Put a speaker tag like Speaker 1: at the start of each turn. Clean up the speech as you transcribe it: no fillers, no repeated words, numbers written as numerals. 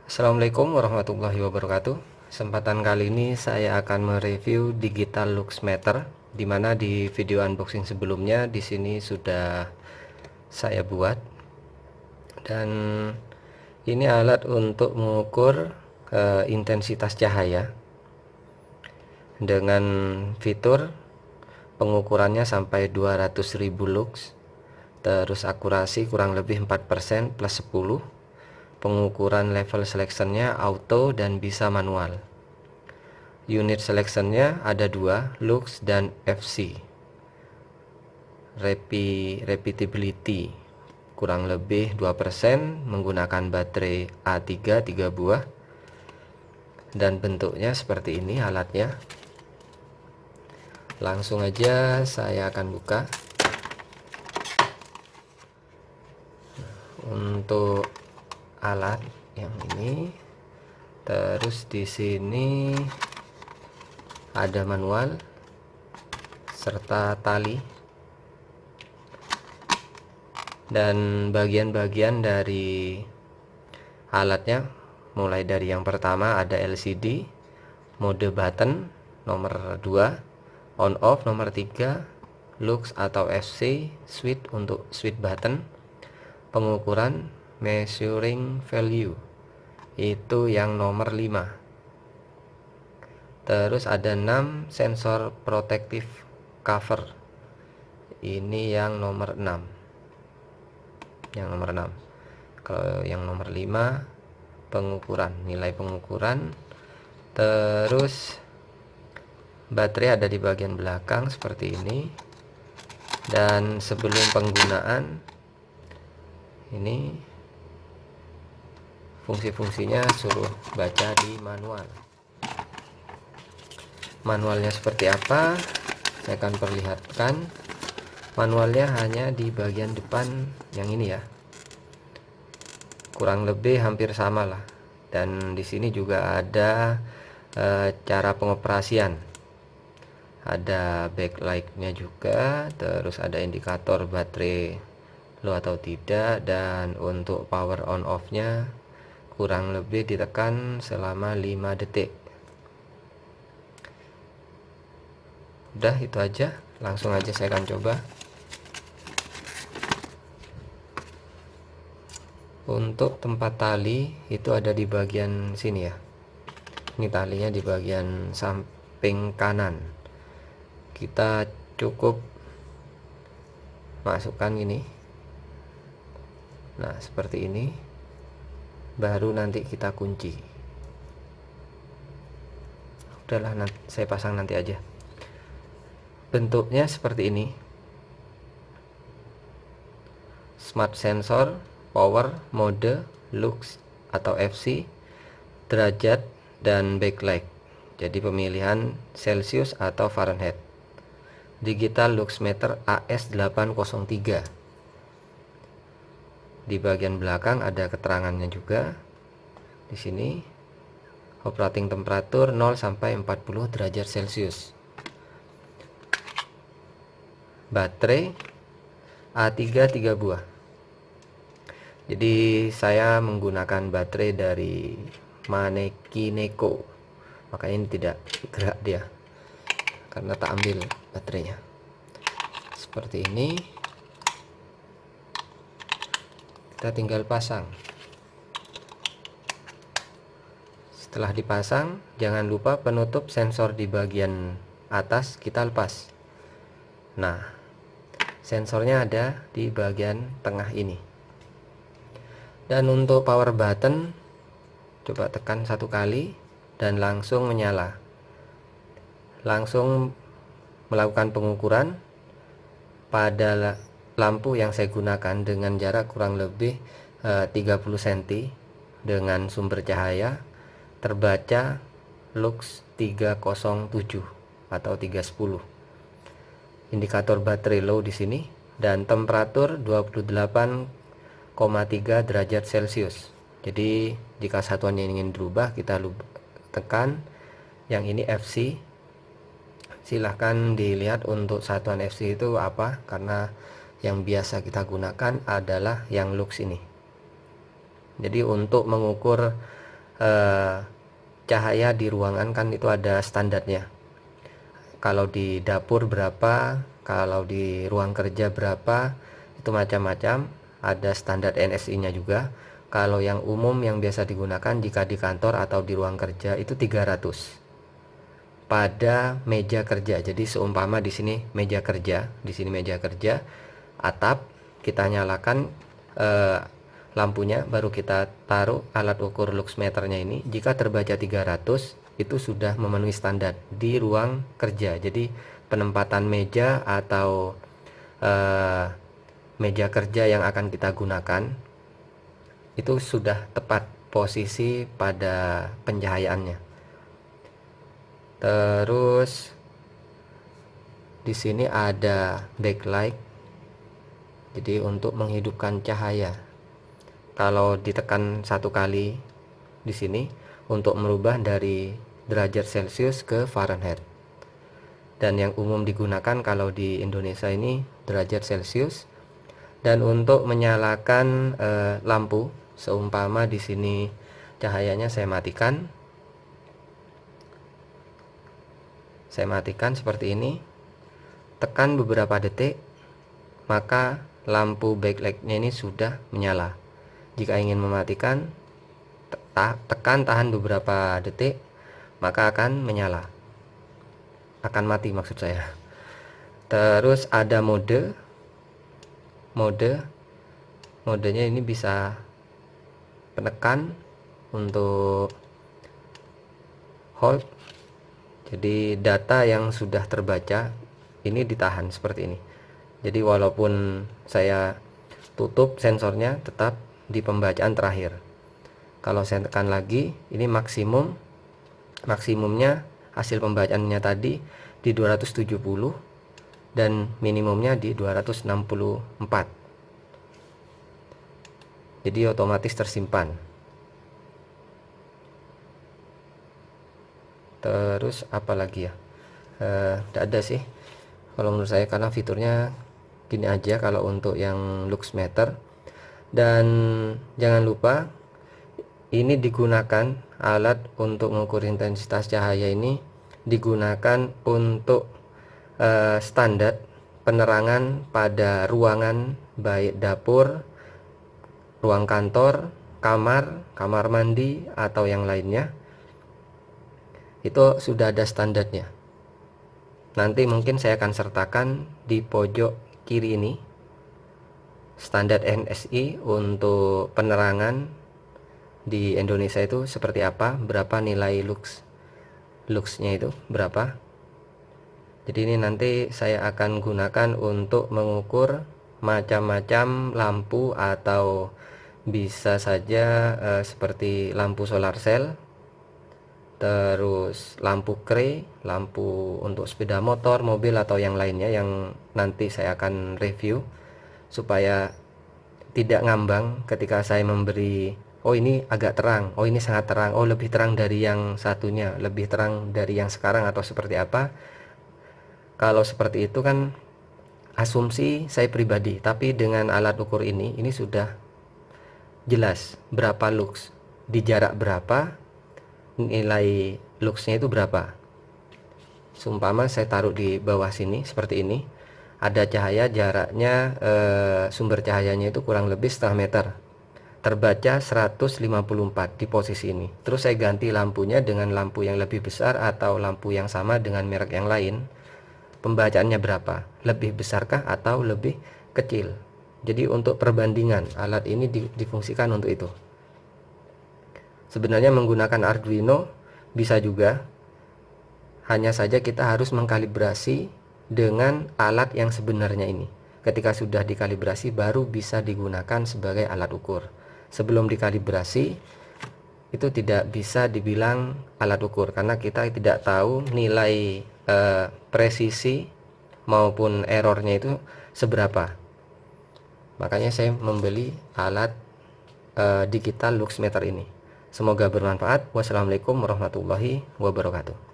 Speaker 1: Assalamualaikum warahmatullahi wabarakatuh. Kesempatan kali ini saya akan mereview digital lux meter, di mana di video unboxing sebelumnya di sini sudah saya buat. Dan ini alat untuk mengukur intensitas cahaya dengan fitur pengukurannya sampai 200.000 lux, terus akurasi kurang lebih 4% plus 10. Pengukuran level selectionnya auto dan bisa manual. Unit selectionnya ada dua, lux dan FC. Repeatability kurang lebih 2%, menggunakan baterai A3 3 buah. Dan bentuknya seperti ini alatnya. Langsung aja saya akan buka. Untuk alat yang ini, terus di sini ada manual serta tali, dan bagian-bagian dari alatnya mulai dari yang pertama ada LCD, mode button nomor 2, on off nomor 3, lux atau FC, switch untuk switch button, pengukuran measuring value itu yang nomor 5. Terus ada 6 sensor protective cover, ini yang nomor 6. Kalau yang nomor 5 pengukuran, nilai pengukuran. Terus baterai ada di bagian belakang seperti ini. Dan sebelum penggunaan, ini fungsi-fungsinya suruh baca di manual. Manualnya seperti apa? Saya akan perlihatkan. Manualnya hanya di bagian depan yang ini ya. Kurang lebih hampir sama lah. Dan di sini juga ada cara pengoperasian. Ada backlight-nya juga, terus ada indikator baterai low atau tidak, dan untuk power on off-nya kurang lebih ditekan selama 5 detik. Udah, itu aja. Langsung aja saya akan coba. Untuk tempat tali itu ada di bagian sini ya. Ini talinya di bagian samping kanan. Kita cukup masukkan ini. Nah, seperti ini. Baru nanti kita kunci. Udahlah, saya pasang nanti aja. Bentuknya seperti ini. Smart sensor, power, mode, lux atau FC, derajat, dan backlight. Jadi pemilihan Celsius atau Fahrenheit. Digital lux meter AS803. Di bagian belakang ada keterangannya juga. Di sini operating temperatur 0 sampai 40 derajat Celcius. Baterai A3 3 buah. Jadi saya menggunakan baterai dari Manekineko. Makanya ini tidak gerak dia, karena tak ambil baterainya. Seperti ini. Kita tinggal pasang. Setelah dipasang, jangan lupa penutup sensor di bagian atas kita lepas. Nah, sensornya ada di bagian tengah ini. Dan untuk power button, coba tekan 1 kali dan langsung menyala. Langsung melakukan pengukuran pada lampu yang saya gunakan dengan jarak kurang lebih 30 cm dengan sumber cahaya. Terbaca lux 307 atau 310. Indikator baterai low di sini, dan temperatur 28,3 derajat Celcius. Jadi jika satuannya ingin berubah, kita tekan yang ini FC. Silahkan dilihat untuk satuan FC itu apa, karena yang biasa kita gunakan adalah yang lux ini. Jadi untuk mengukur cahaya di ruangan kan itu ada standarnya. Kalau di dapur berapa, kalau di ruang kerja berapa, itu macam-macam. Ada standar NSI-nya juga. Kalau yang umum yang biasa digunakan jika di kantor atau di ruang kerja itu 300 pada meja kerja. Jadi seumpama di sini meja kerja, atap, kita nyalakan lampunya, baru kita taruh alat ukur luxmeternya ini. Jika terbaca 300 itu sudah memenuhi standar di ruang kerja. Jadi penempatan meja atau meja kerja yang akan kita gunakan itu sudah tepat posisi pada pencahayaannya. Terus di sini ada backlight, jadi untuk menghidupkan cahaya. Kalau ditekan satu kali di sini untuk merubah dari derajat Celcius ke Fahrenheit. Dan yang umum digunakan kalau di Indonesia ini derajat Celcius. Dan untuk menyalakan lampu, seumpama di sini cahayanya saya matikan. Saya matikan seperti ini. Tekan beberapa detik, maka lampu backlightnya ini sudah menyala. Jika ingin mematikan, tekan tahan beberapa detik, maka akan menyala, akan mati maksud saya. Terus ada modenya ini bisa penekan untuk hold. Jadi data yang sudah terbaca ini ditahan seperti ini. Jadi walaupun saya tutup sensornya, tetap di pembacaan terakhir. Kalau saya tekan lagi, ini maksimumnya hasil pembacaannya tadi di 270 dan minimumnya di 264. Jadi otomatis tersimpan. Terus apa lagi ya? Tidak ada sih kalau menurut saya, karena fiturnya gini aja kalau untuk yang luxmeter. Dan jangan lupa ini digunakan alat untuk mengukur intensitas cahaya, ini digunakan untuk standar penerangan pada ruangan, baik dapur, ruang kantor, kamar mandi atau yang lainnya. Itu sudah ada standarnya. Nanti mungkin saya akan sertakan di pojok kiri ini standar NSI untuk penerangan di Indonesia itu seperti apa, berapa nilai luxnya itu berapa. Jadi ini nanti saya akan gunakan untuk mengukur macam-macam lampu, atau bisa saja seperti lampu solar cell, terus lampu kre, lampu untuk sepeda motor, mobil atau yang lainnya yang nanti saya akan review, supaya tidak ngambang ketika saya memberi, oh ini agak terang, oh ini sangat terang, oh lebih terang dari yang satunya, lebih terang dari yang sekarang, atau seperti apa. Kalau seperti itu kan asumsi saya pribadi, tapi dengan alat ukur ini sudah jelas berapa lux, di jarak berapa, nilai luxnya itu berapa. Seumpama saya taruh di bawah sini seperti ini, ada cahaya jaraknya sumber cahayanya itu kurang lebih setengah meter, terbaca 154 di posisi ini. Terus saya ganti lampunya dengan lampu yang lebih besar atau lampu yang sama dengan merek yang lain, pembacaannya berapa, lebih besarkah atau lebih kecil. Jadi untuk perbandingan alat ini difungsikan untuk itu. Sebenarnya menggunakan Arduino bisa juga, hanya saja kita harus mengkalibrasi dengan alat yang sebenarnya ini. Ketika sudah dikalibrasi baru bisa digunakan sebagai alat ukur. Sebelum dikalibrasi itu tidak bisa dibilang alat ukur, karena kita tidak tahu nilai presisi maupun errornya itu seberapa. Makanya saya membeli alat digital luxmeter ini. Semoga bermanfaat. Wassalamualaikum warahmatullahi wabarakatuh.